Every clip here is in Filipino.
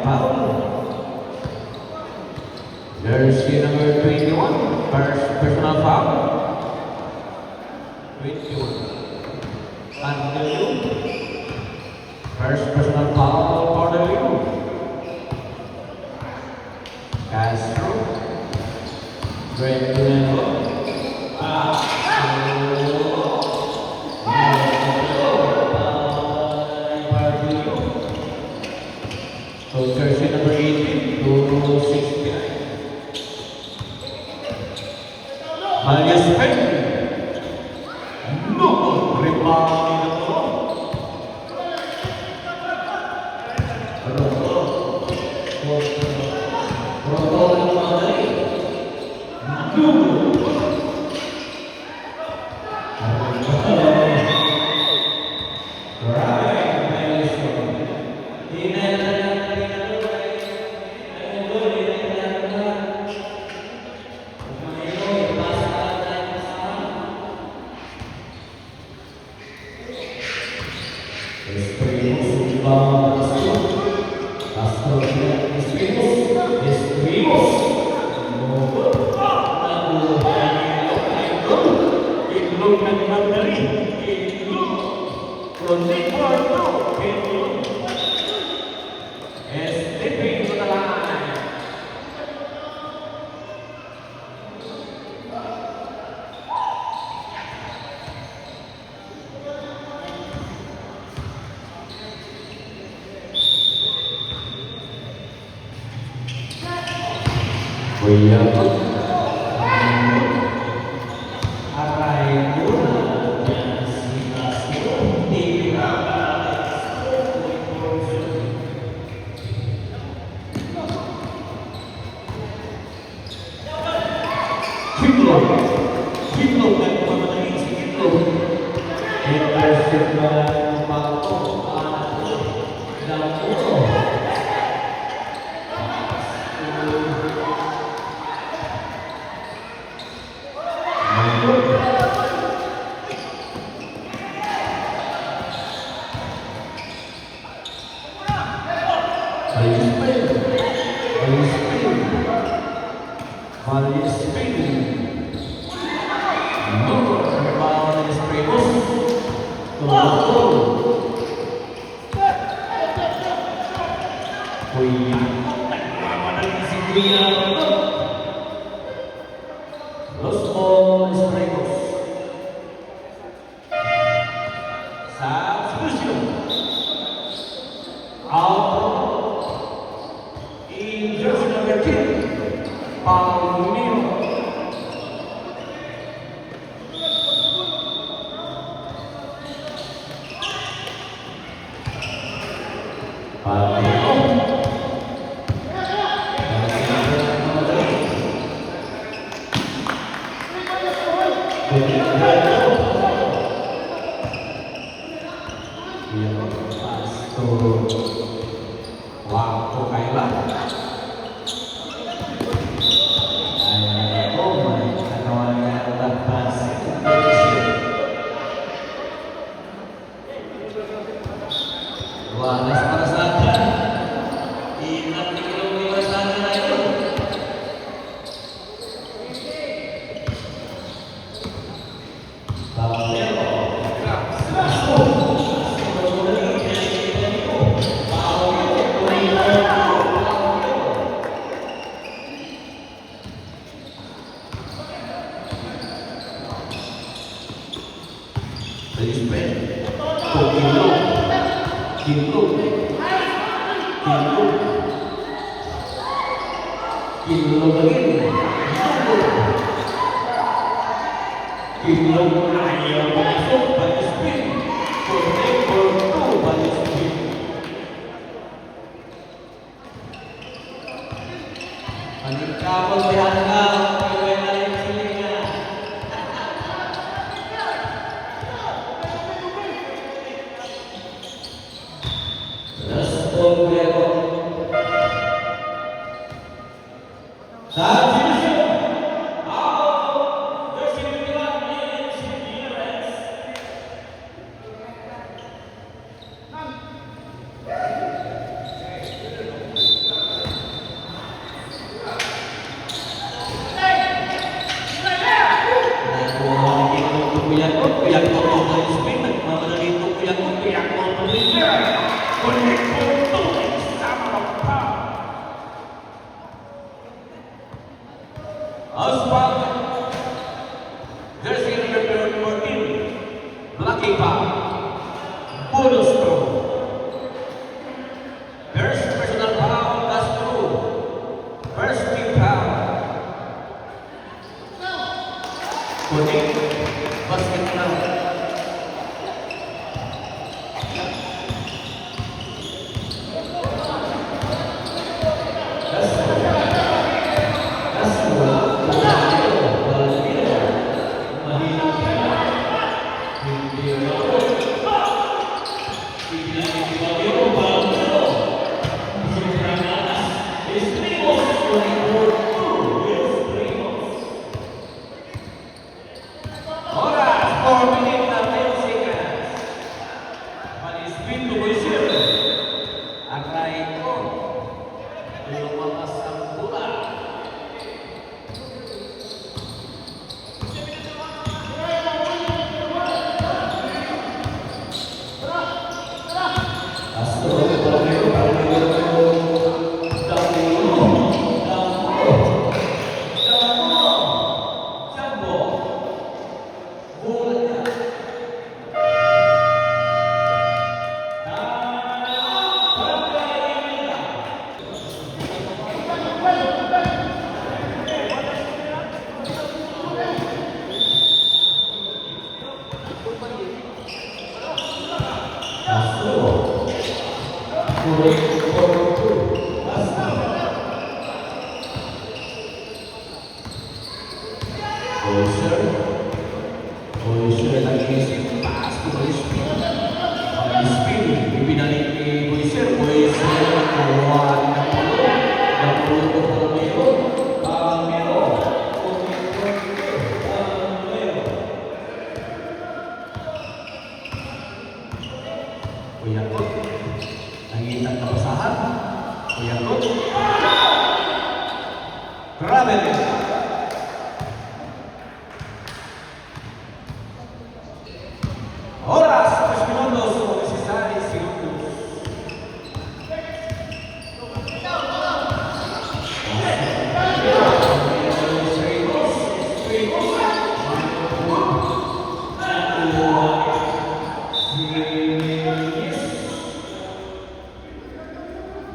foul. Jersey number 21, first personal foul. 21. Andrew. First personal foul for the Liu. Castro. Brendan. So jersey number 18 to 69. Marius Penn. No rebound. lumakas ang bola. Castro, Oras, 3 minutos, 16 segundos.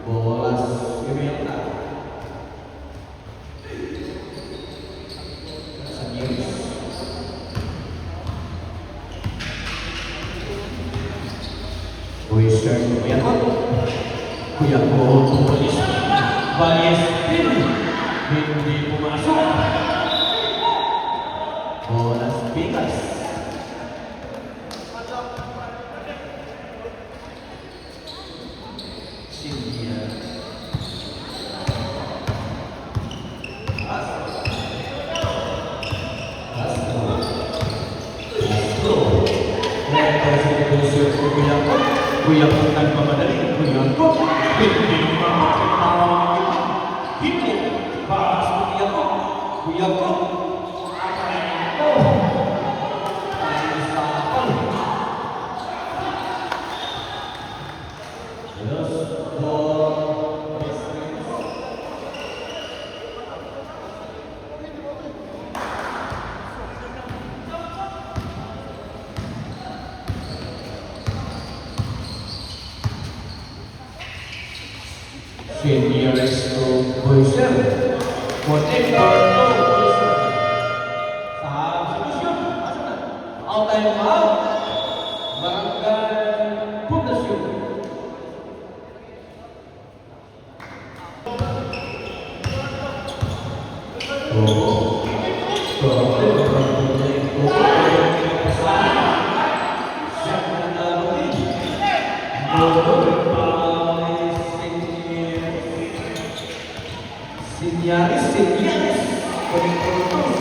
Bolas Gemiota. Boyster Kuyakot tulis Ballestin hindi pumasok. Bolas Pikas. Cynthia Kuyakot tanpa madali, Kuyakot hindi makakit hindi pas Kuyakot apa yang itu Sapan terus Senior Expo Boyser Motif Porto Boyser Saham Solution Out time out Barangay Pundasyon Sinyaris, Sinyaris, Boyser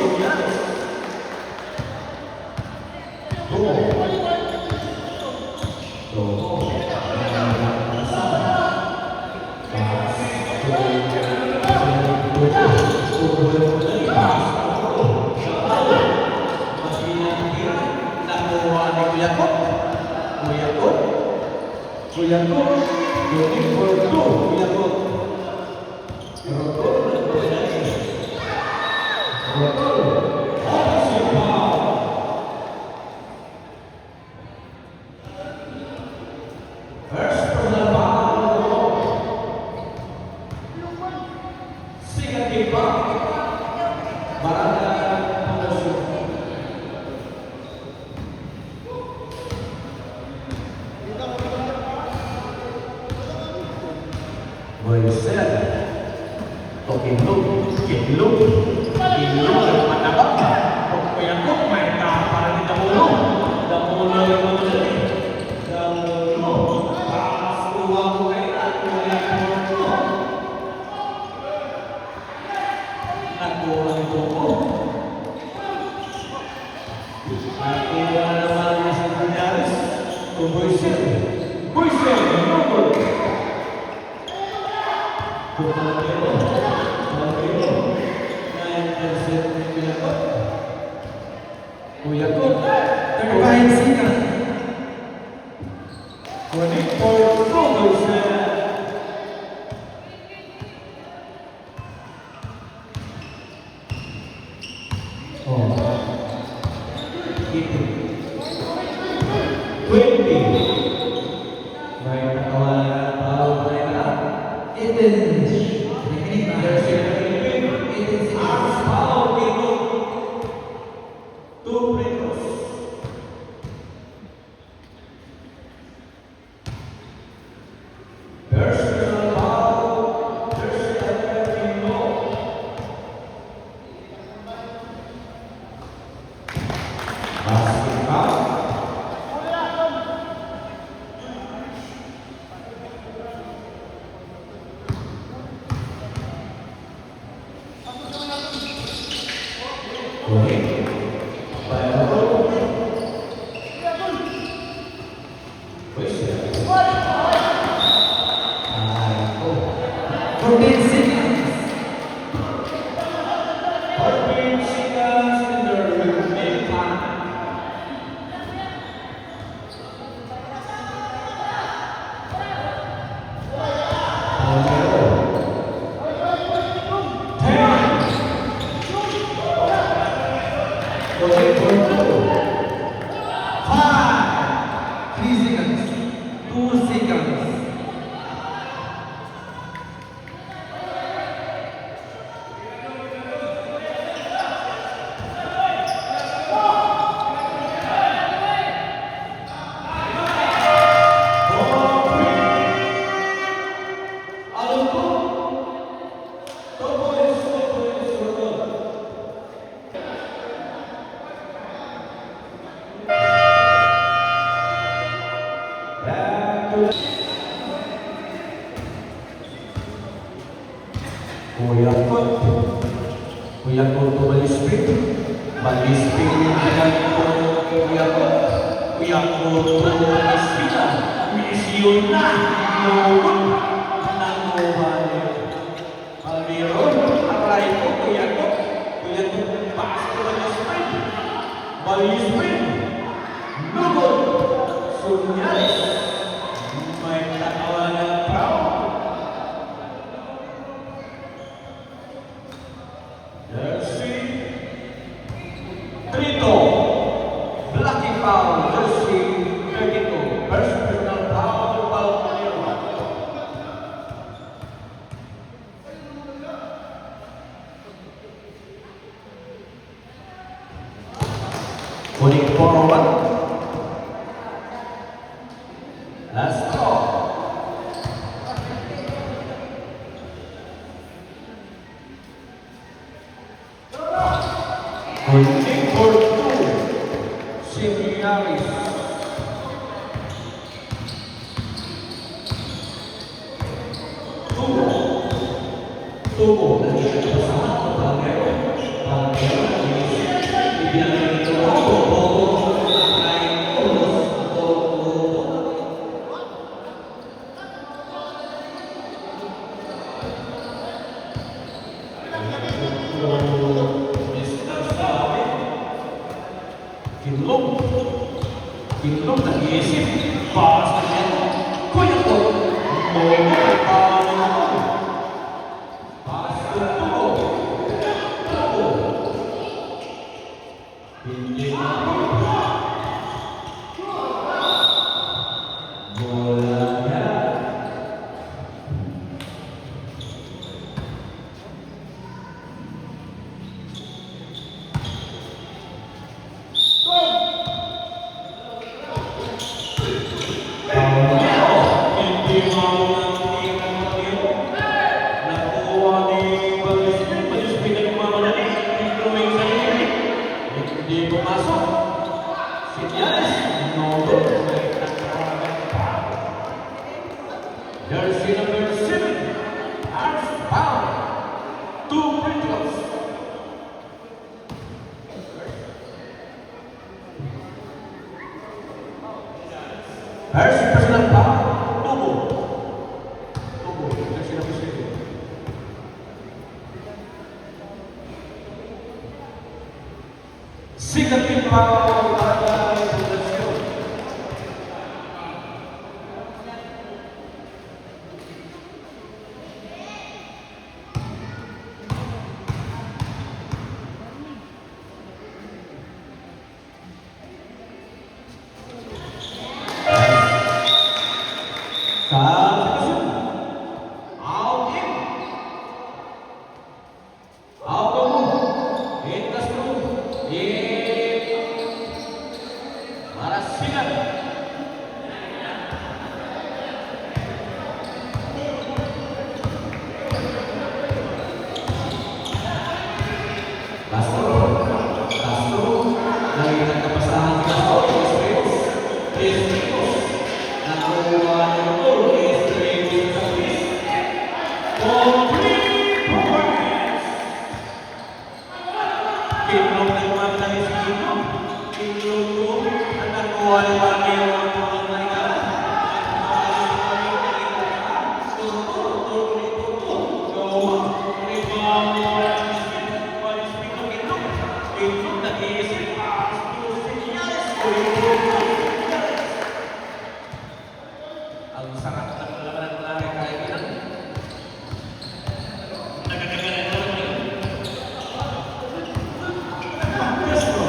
Kinlong manabak Kuyakot main para di Damulo yang menjadi Damulo pas uang kaitan Kuyakot nakuha ito ko nakuha naman niya sa Sinyaris Boyser Kuya Kut. 35 seconds. Connect for Google set. Oh. 20. May nakawalan foul play na. 18 remaining There's time. a Philippine. 18 Arms seconds. foul, Kiko. 2 free throws. Personal foul. There's a Kiko. Basket foul. Okay. Foul. Question. Oh. 14 seconds. 14 seconds in the remaining time. Okay, for two. 5, 3 seconds. 2 seconds. Kuya Kut. Kuya Kut balispik. Balispik yung ginagawa ko Kuya Kut. Kuya Kut balispik na. Misyon na. Yun. Nanguha niya. Almiron. Aray ko Kuya Kut. Kuya Kut pass ko balispik. Balispik. Nugod. Sunyalis. May tatawa ng proud. Jersey Trito, blocking foul, Jersey 32, first personal foul, foul player. Moving forward, last call. Moving for two, Simiaris. Tubo, nandiyan pa sa mga Palmero. Palmero, ibigay ito ako, ay ulos, Kinlong nag-iisip, paas na niya. Kuya ko, paas ko tubo. Tubo. Hindi na. Bola niya. Sigapin Pao para Pundasyon. Sa sitwasyon, out in, out of move, in the room, para sigat. Castro, nangilang kapasahan si Castro, Estremos, nakuha ng goal, Estremos sa Chris. Complete performance. Kinlong nagmamit na si Kinlong. Kinlong ang nakuha ng Bagay ang mga naikalan. Ang sarap ng labanan ng namin kahit ilan. Nagkakagalan na lang yun. Castro.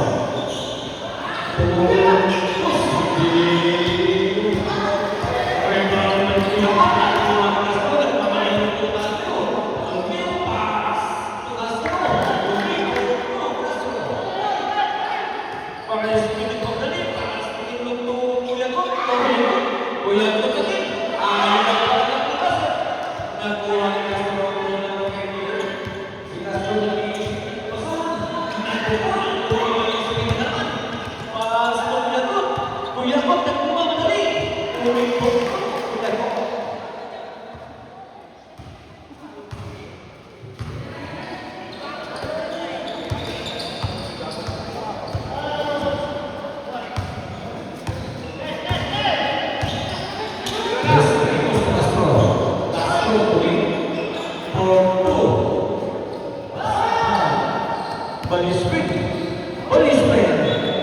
Balisbin,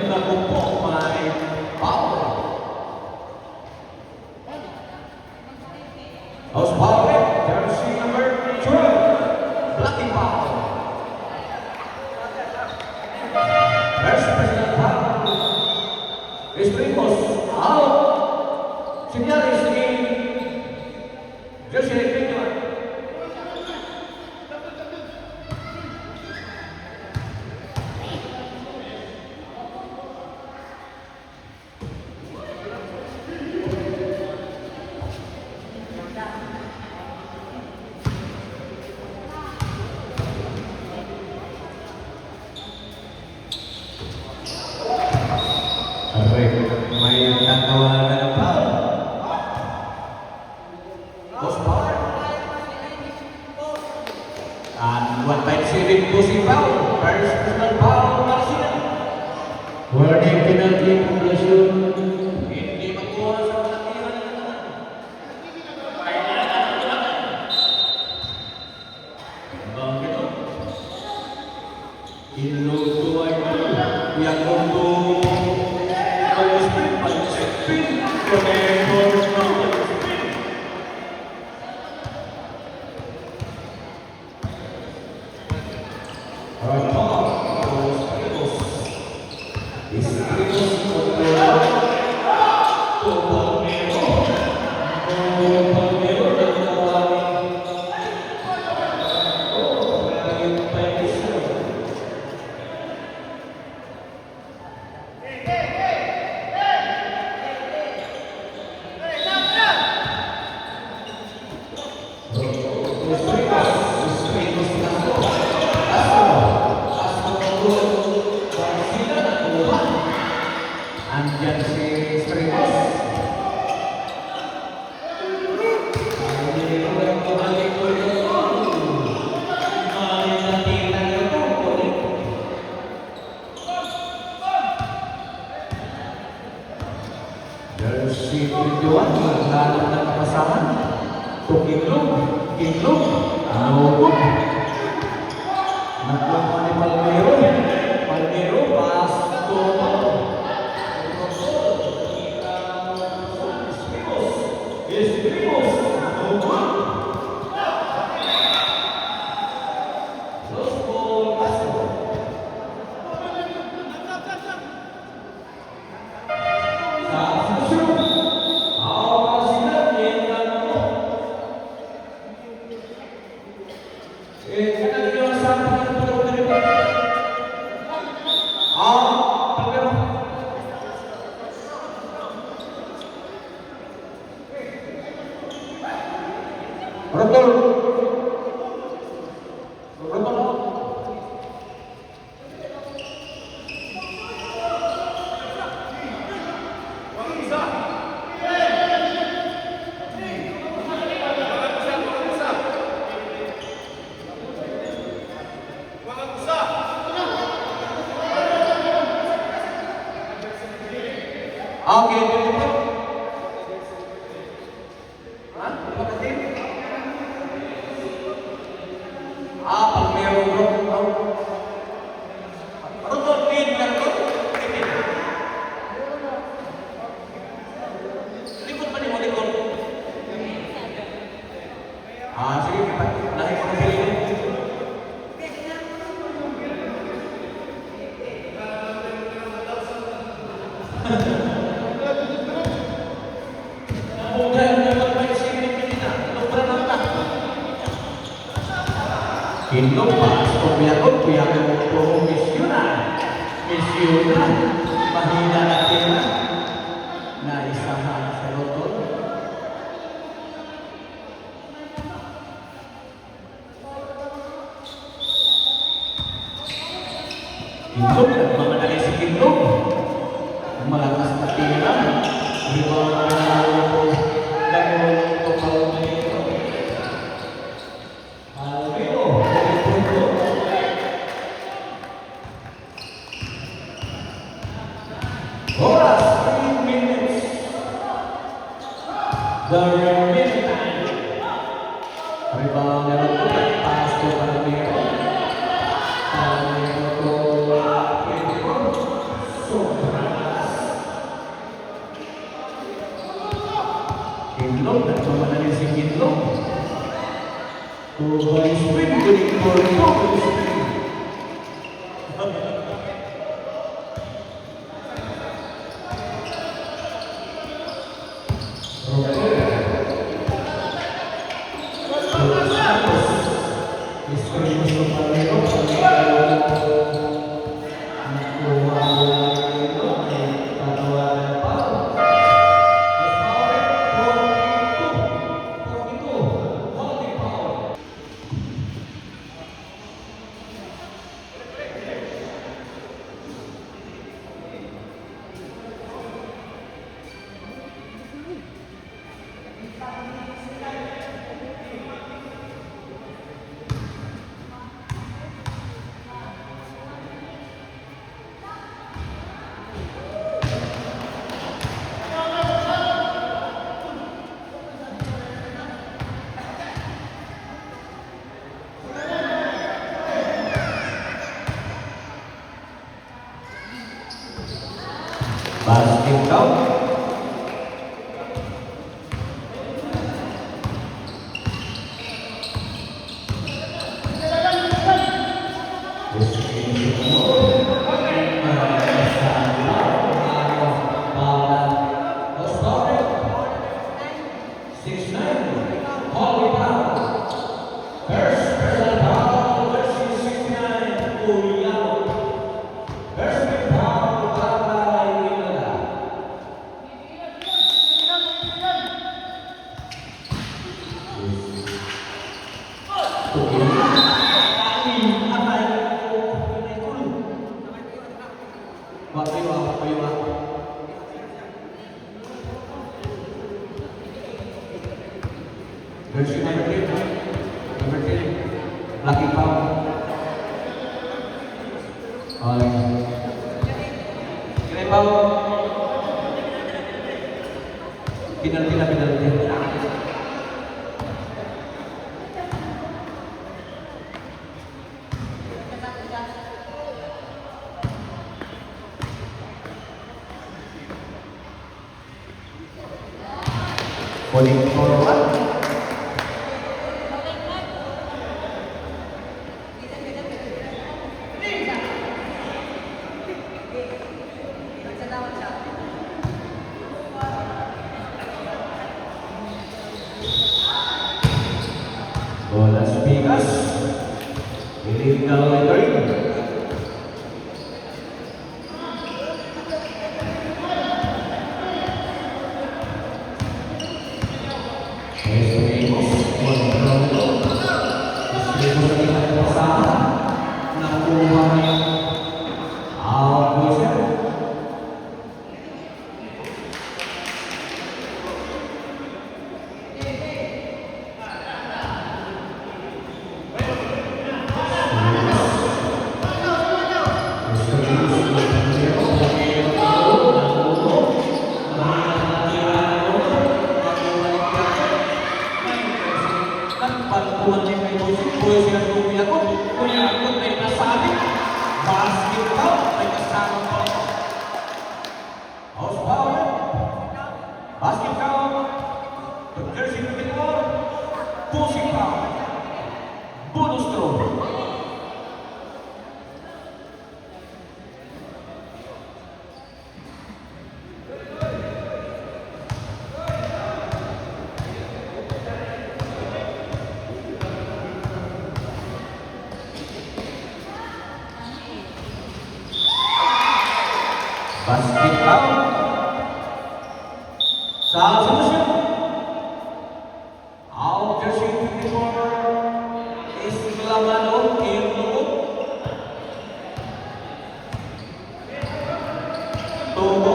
nakupo may power. House power, jersey number 12, Blacky Power. First President Power, Estremos, out. Señales ni jersey 21. May nagawa na ng foul. Post power. And 1.7 po si foul. First personal foul para sila. Warning penalty Pundasyon. Hindi magkuha sa palakihan na naman. Bang ito. Inuto ay yang untuk andyan si Estremos. Jersey 21, maglalap ng kapasahan. To Kinlong, Nahugot. Nakuha ni Palmero, pass. Kanang yung sa pagkakapagawa na rin. Pagkano. Rotol. Rotol. Okay, dito. Pagkatin. Pag mayroong rotol. Rotol, din na rotol. Likod pa ni mo, likod. Sige, lahi ko na piling. Kinupas, kuya ko misyonan. Misyonan, mahina natin na isahan sa lotol. Kinlog, mga nalay si Kinlog. Malakas na tira. Di ba ito pa ito. Oras, 3 minutes. The remaining time. Rebound na ito. Pass to Palomero. Palomero to Sobras. Kinlog, nagmamadali si Kinlog. Tuboy swing, galing for Tuboy swing. Basket count. Lucky Power. Kira Power. Penalti. Bowling forward. Bola Spigas. Illegal entering. Bonus throw. Basket out. Sa solution. Out jersey 54 is Lamano Kirlo. Togo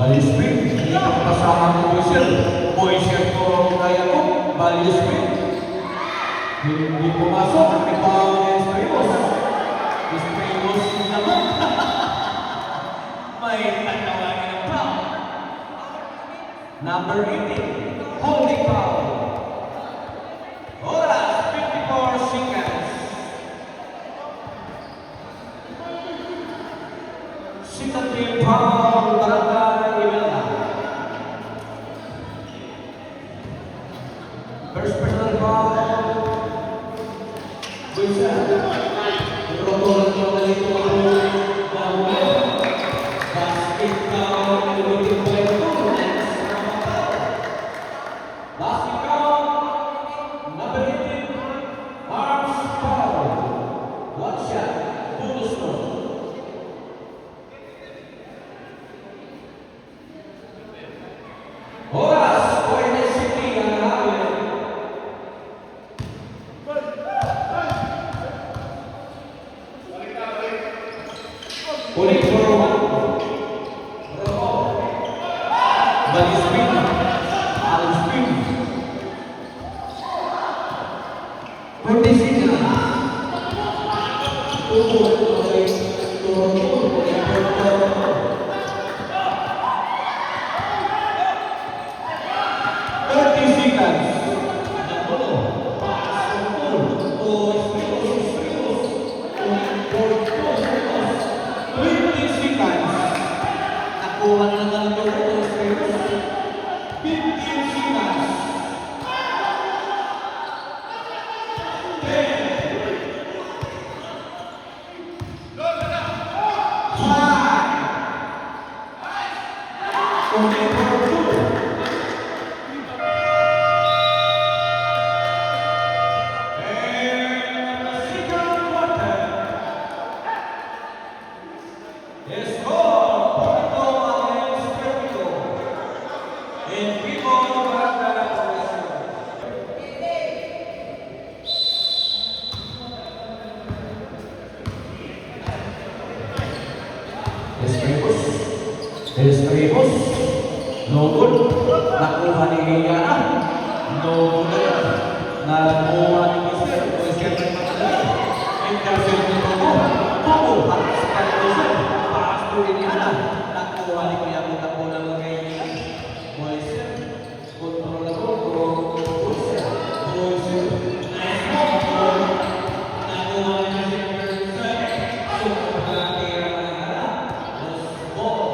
Baliswin, hindi ka kasama ng Boyser. Boyser ko kaya ko, Baliswin. Hindi pumasok, rebound Estremos. Estremos naman. May tatawagin ng foul. Number 18, holding foul. Oras, 54 seconds. Second team foul, Barangay. First personal foul. Bisa. Protokol kembali ke basket foul lebih baik basket foul number 18 arms foul. One shot. Bonus throw. Oras, point City yang lain. Ulit for one. Baliswin. Alspin. 46 na. Tutup oleh turun oleh Porto. 30 seconds. Nakuha na ng Porto Estremos. 15 seconds. 10. 5. Only for 2. Estremos, no good. Nakuha ni Liliana, no good. Nakuha ni Boyser, Boyser na matali. Intercept ni Togo, Togo, halos ka ni Boyser. Pass to Liliana, nakuha ni Kuya Buta ng kay Boyser. Control na po, Boyser. Boyser, nice ball. Nakuha ni Boyser. Super nakatira na nga. Ball.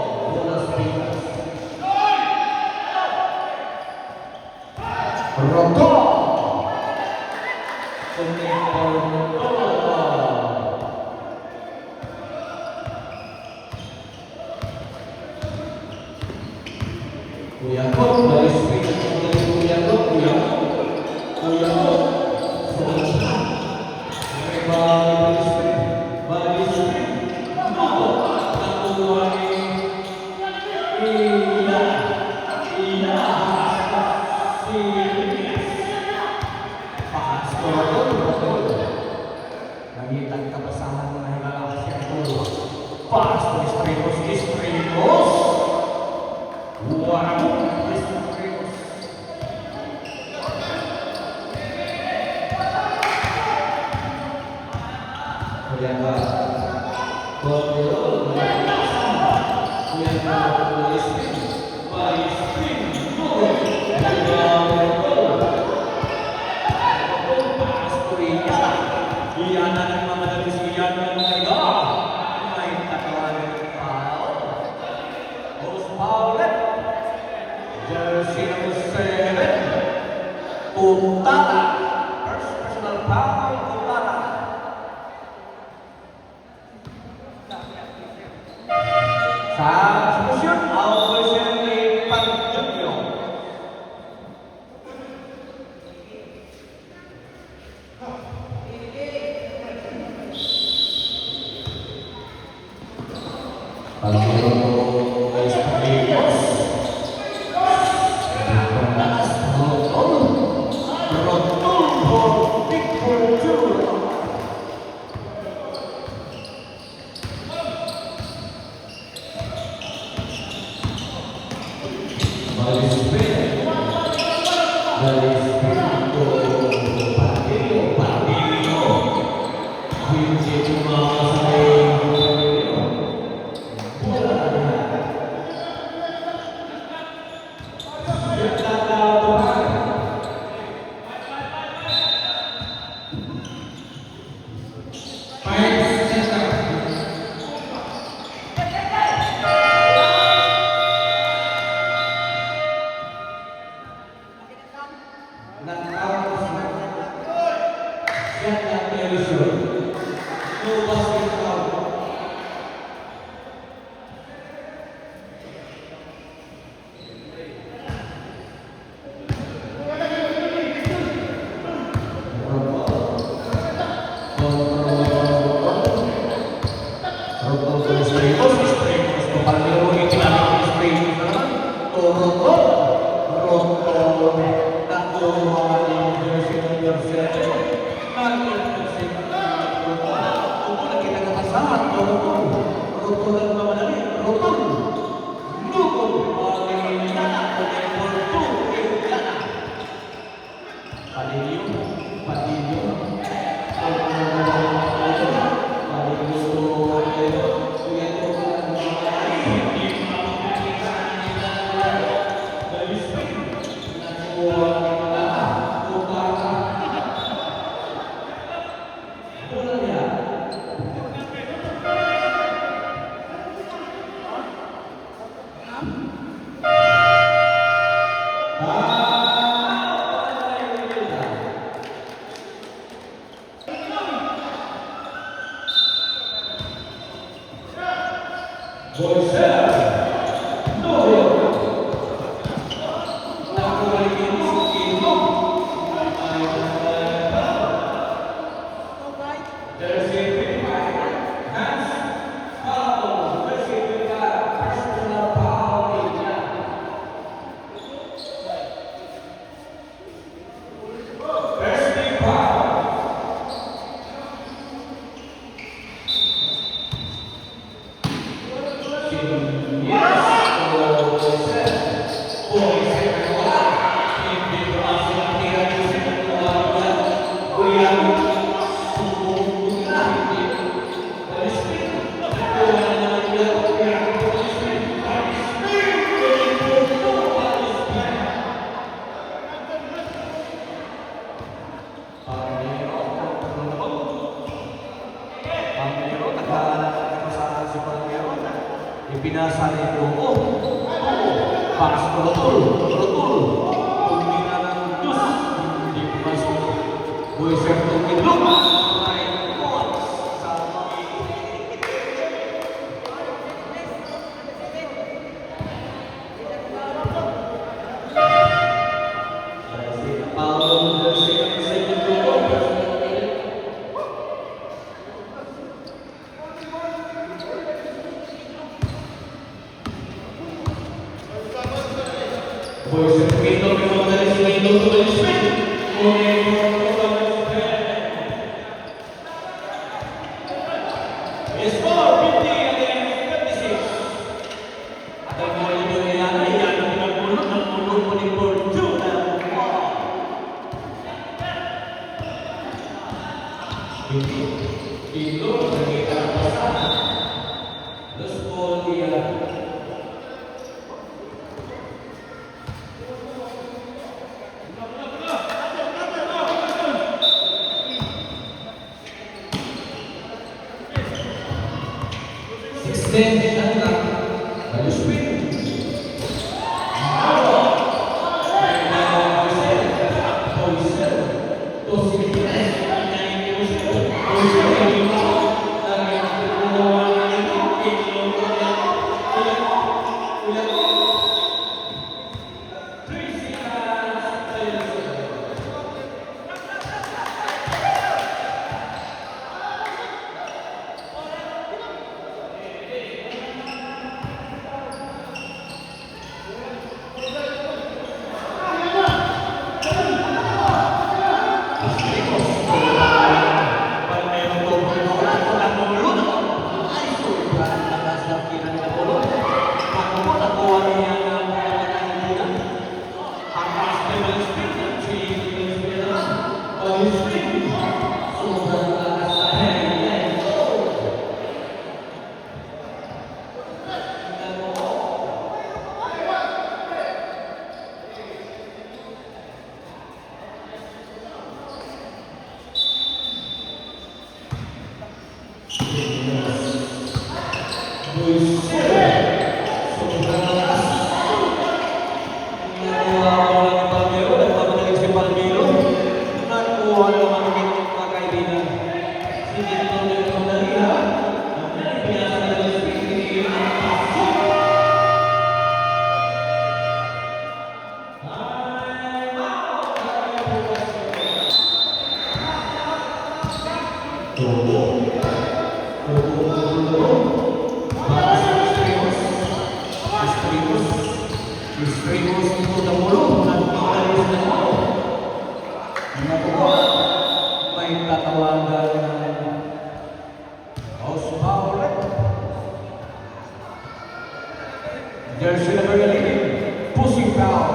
Roto. Roto. Kuya ko, dari screen, dari Kuya ko. Bali screen. Nuko, nakuha ni Ina, si Pastor. Nangitang kabasahan mo na hingala siya po. Pastor Estremos. Wow! Kuya ka, kontrol, kuya ka, balistin, pastorita, iyan na nagmamadalis, iyan na mga may tatawanan ng tao. Os Paulet, jersey number 7, Tuntara, first personal foul, Tuntara. Sa solusyon, operation ni Pagdunyo. Ibinasa ni Tuko. Pastor Rotul. Pumila ng Diyos. Quinto, que vamos a decir, quinto, todo el swing. Score 50 against 56. At ang mga ito ay yan ang pinagpulot ng pulot po ni Fortuna. Quinto, nakita ang pasahan. Los ball iyan. Extend shot clock. Bayo swing. Jersey number 11, pushing foul.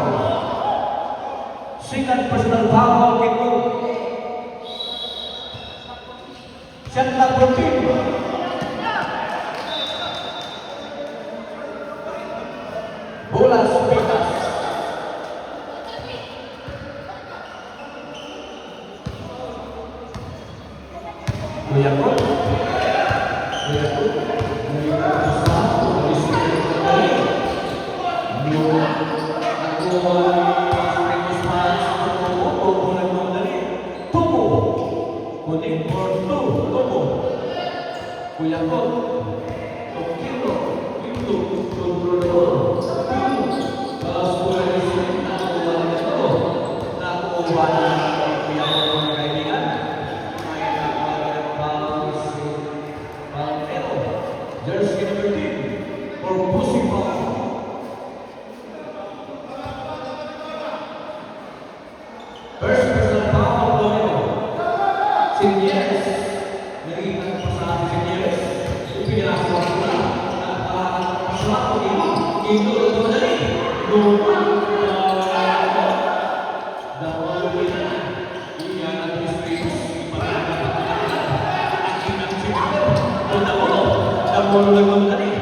Second personal foul, Kiko. Shot number 14. Bolas Pitas. Kuya ko. Jersey number 13 for pushing foul. First personal foul, Domino. Sinyeres. Nakita ko pa sa akin Sinyeres. Ipinasok ko na. Napakaswak ko ito. Ito ito na rin. Lupa. Dahil na. Iyan ang districts. Marami na ang inang sinyeres. Namulo na rin.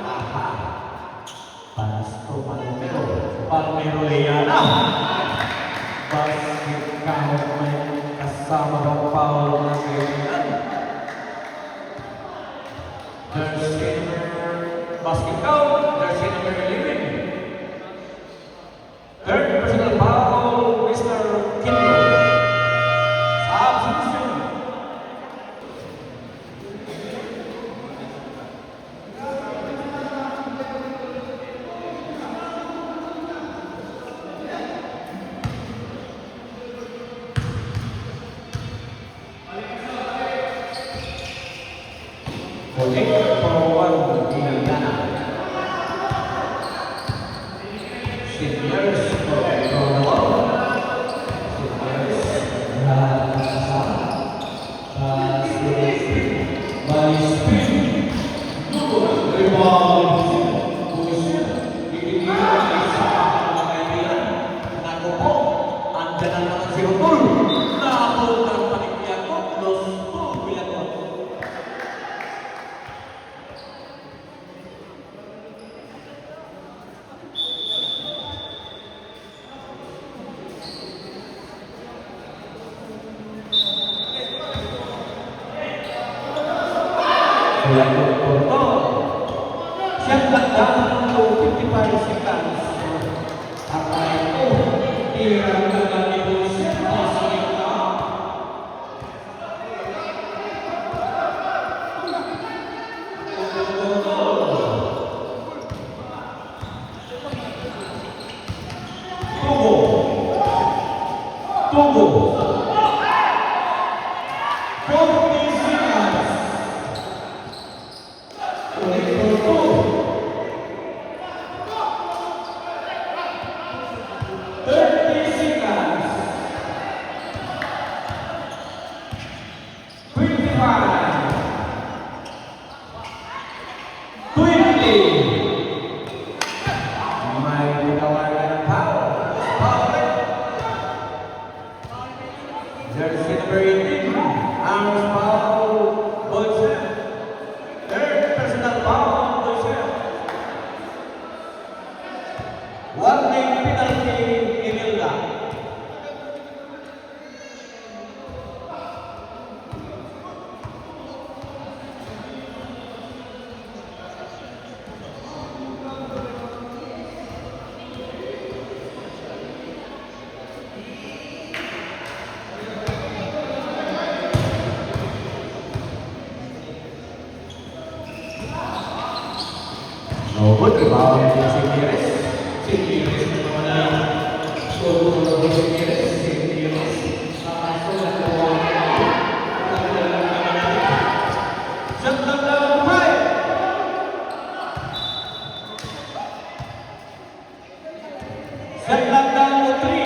Aha. Pasto Palomero. Palomero Leana. Basket kahit may kasama ng foul na kailangan. Jersey basket count, jersey number 11. Third personal foul, Mr. Kindo. Substitution. Dyan naman si Rotol. Napunta ng Panikyago. Los Villanova. Siyang landang 55 seconds. Apa itu diragukan di situasi tunggu 40 seconds. Jersey number 18, Amos Paul Bolser. Third personal foul on Bolser. Warning penalty Imelda. Nobot rebound dari Singkiris. Singkiris mengenai gol dari Singkiris. Singkiris langsung ke bawah. Setengah baik. Setengah putri.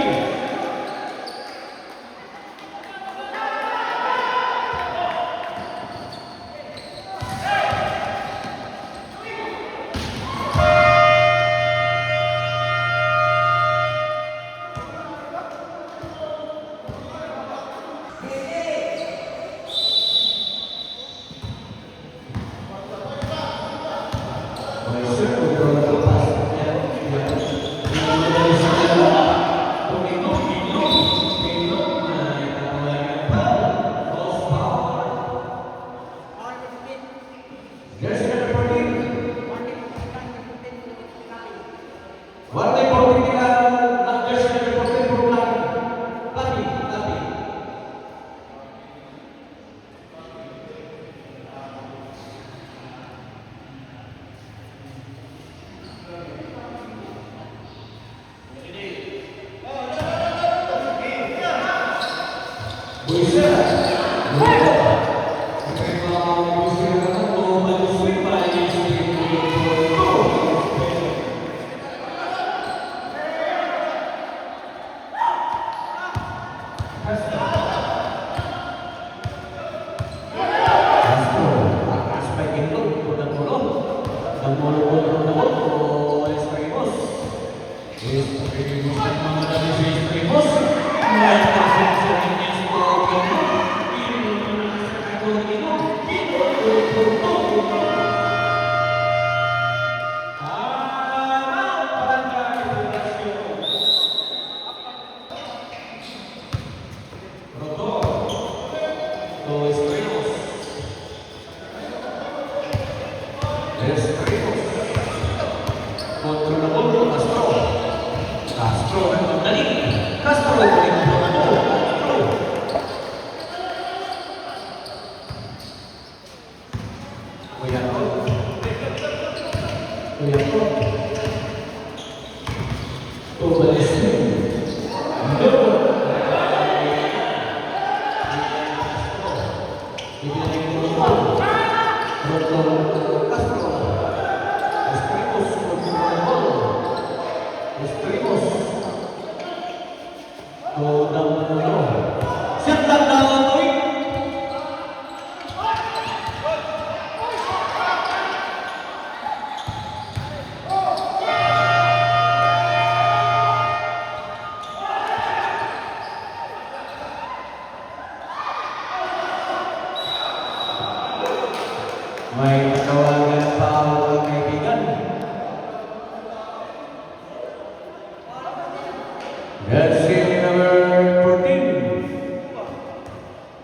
Jersey number 14.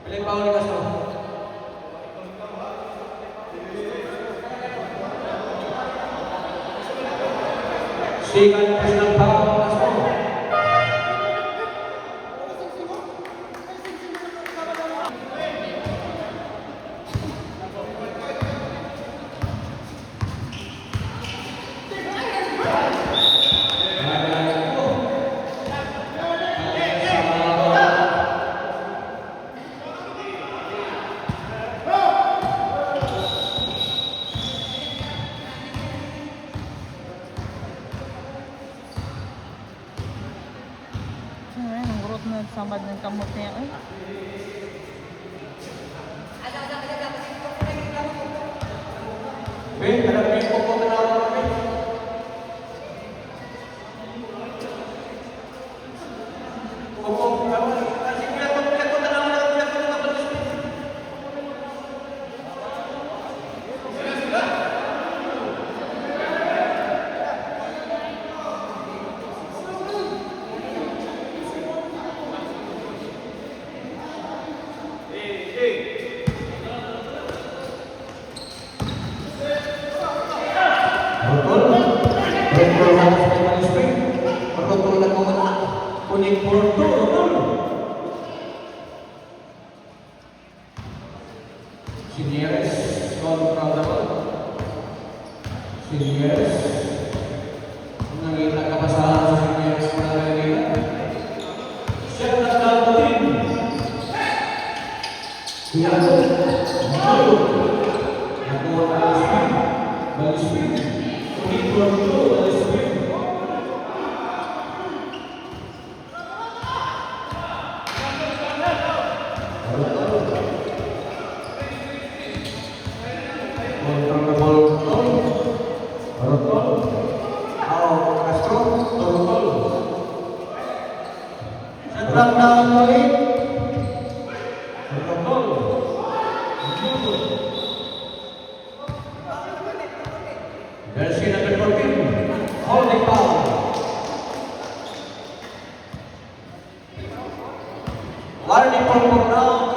Piling pa ulit Castro. Second personal foul Castro. Ay, ang gurot na samad ng kamot niya. Ay. Ben, harap yung popo na ako Ben. Popo, kasi pilat ko na ako na kapalis. Rotol harus kembali spring. Rotol dan mengenal. Kuning porto rotol. Sinieres kontra double. Sinieres mengita kepasahan Sinieres pada kali ini. Siap dan dapetin. Diatur. Aku harus spring. Balik spring. Kuning porto balik spring. Jersey number 14, holding foul. Warning for down.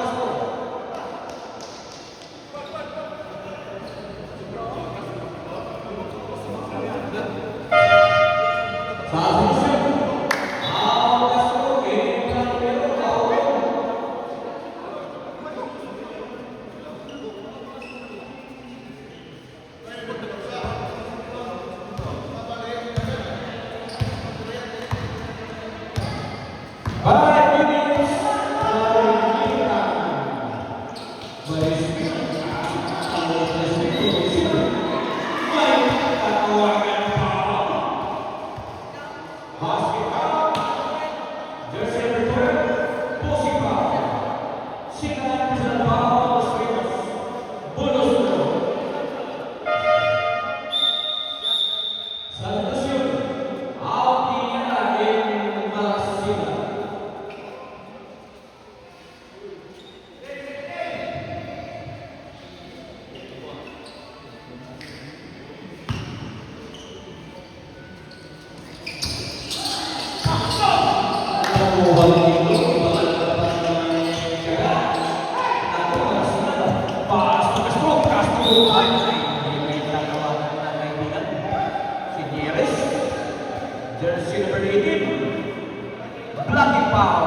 Jersey number 18, blocking foul.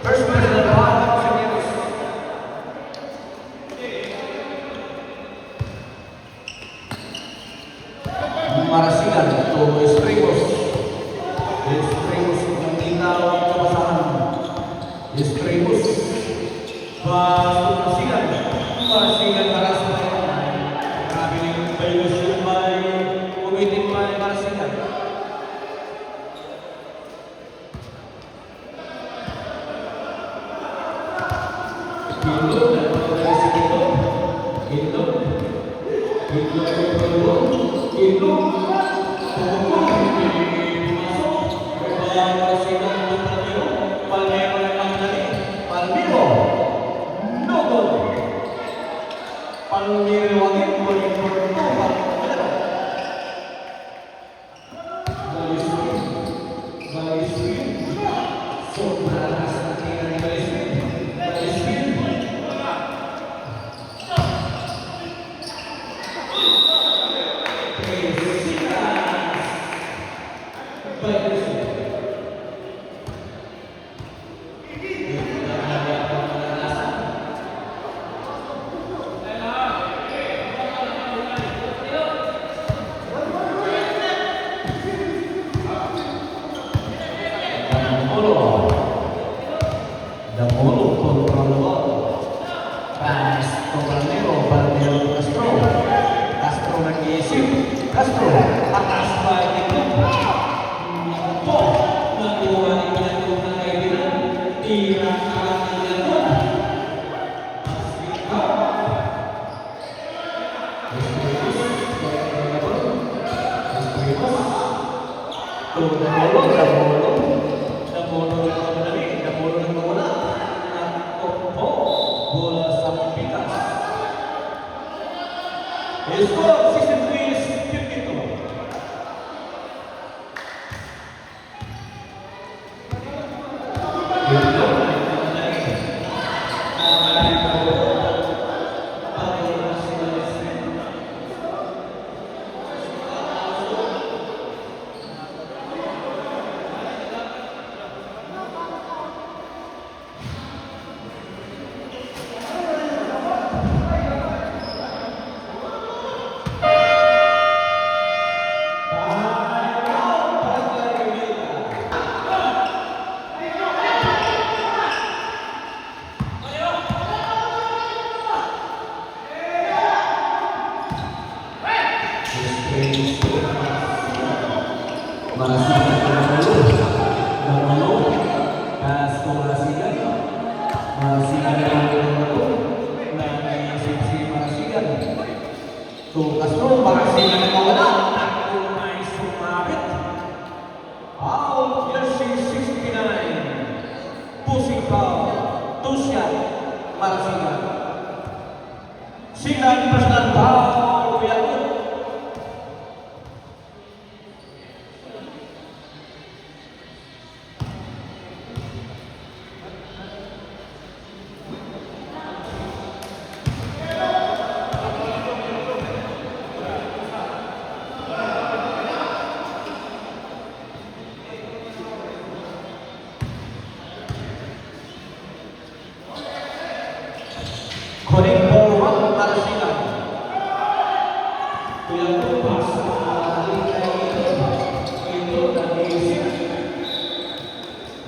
First personal foul, Sinieres. Marasigan to Estremos. Estremos menghina kepasahan. Estremos. Marasigan. Marasigan taras na yun. Grabe na yung virus yung may umitin pa ni Marasigan. Gilog na pagkakali si Gilog. Gilog. Gilog yung pagulong. Gilog. Pagulong. Pumasok. Kaya Marasigan yung Palmiro. Palmiro na pangdali. Palmiro. No goal. Palmiro again. Balik for 2. Palmiro. by Christian. Damolo control the ball. Pass Compranero, Barnero Castro. Castro nag-iisip. Castro, atas pa ito. Po, nakuha ni Pinatong ng kaibigan. Tira ka ng Pinatong. Asika. His score 63 is 52. Castro, Marasigan na nawala. Takbo ay sumabit. Out, jersey 69. Pushing foul. Tusian, Marasigan. Sigan, personal foul. Piagot. Koning Borwak Marasigan. Piagot pas. Itu nag-iisip.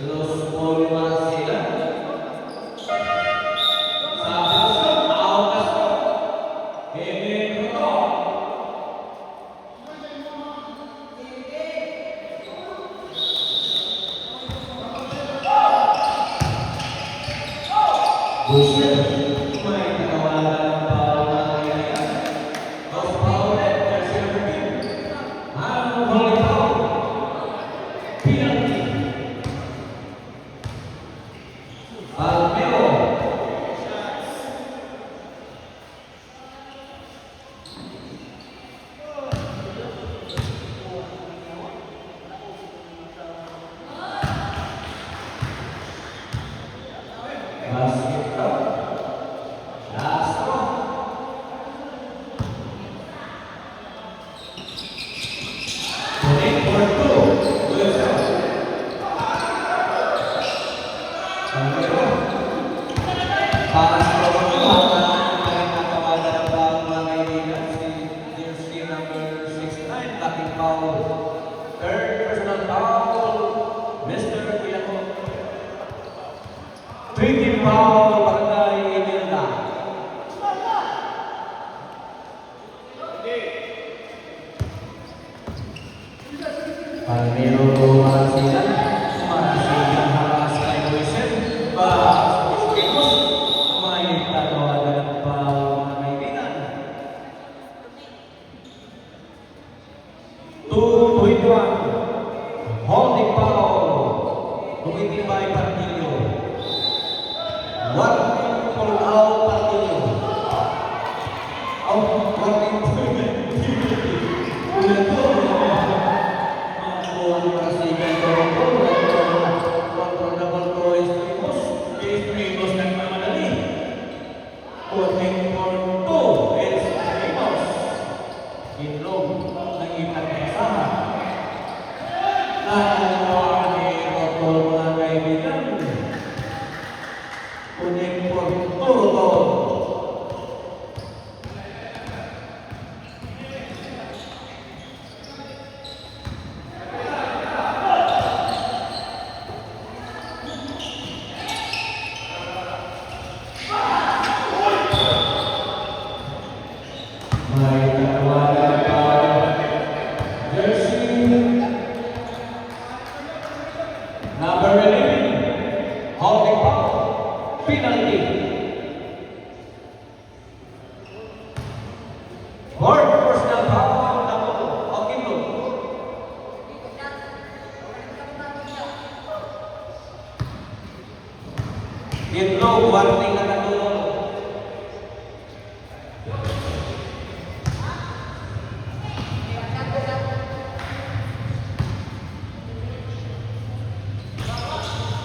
Los Paul Marasigan. Sa Castro, out Castro. Henry Roto. Buset. May nakawalan ng foul na kailangan. Dos foulet, jersey number 10. Ang volley foul. Penalty. Palmero. Basket out. Castro. Koning for 2. Wilson. Palmero. Pass from nakatawagan ng foul mga kaibigan si jersey number 69, blocking foul. Third personal foul, Mr. Piagot. 20 foul, Barangay Imelda. Palmero Marasigan. Marasigan haras kay Wilson. Bastos. May tatawagan ng foul mga kaibigan. 2-21. Holding foul. Tumitibay Partillo. One pull out Partillo. Out running to the ulit to. Mga Marasigan Toronto. Control the ball to Estrimos. Estrimos nagmamadali. Koning for 2. Estrimos. Inlog ng ikat kasama.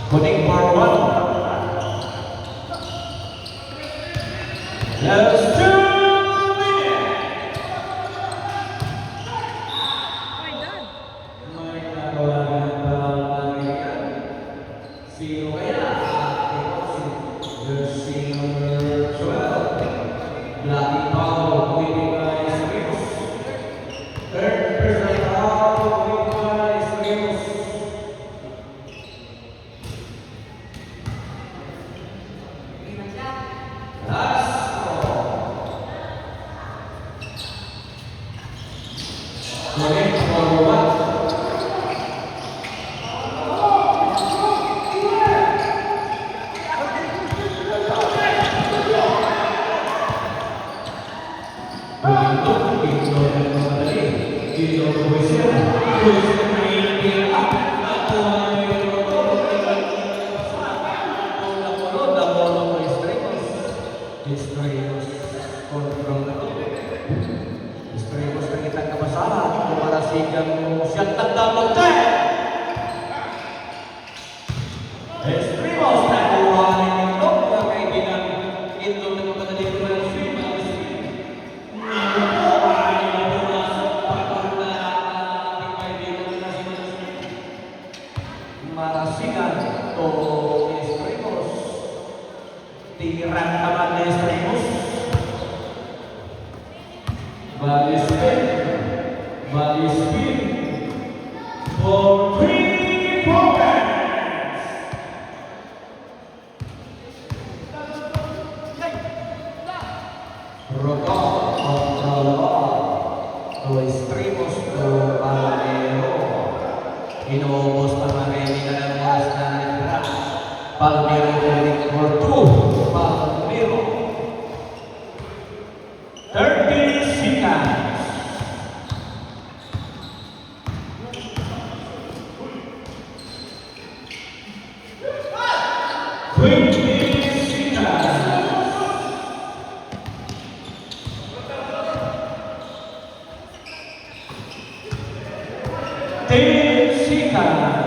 Kuning for one. Let's do it! My God. May natawagan pa lagi yan. Sino kaya? Jersey number 12. Lucky Paul, winning by Srimus. Third person out, winning by Srimus. Last call. Kuning for one. Estrimos nakuha ni Nindong na kaibigan Indong na magkakalik ko ng swim ang swim. Marasigan to Estrimos. Tirang naman ni Estrimos. Balispin. Balispin. For 3 points. Rodon contra Laval. To Estrimos to Palmero. Inuubos pa Marelina ng oras na nitira. Palmero ulit for 2. Palmero. 30 seconds. Ten seconds.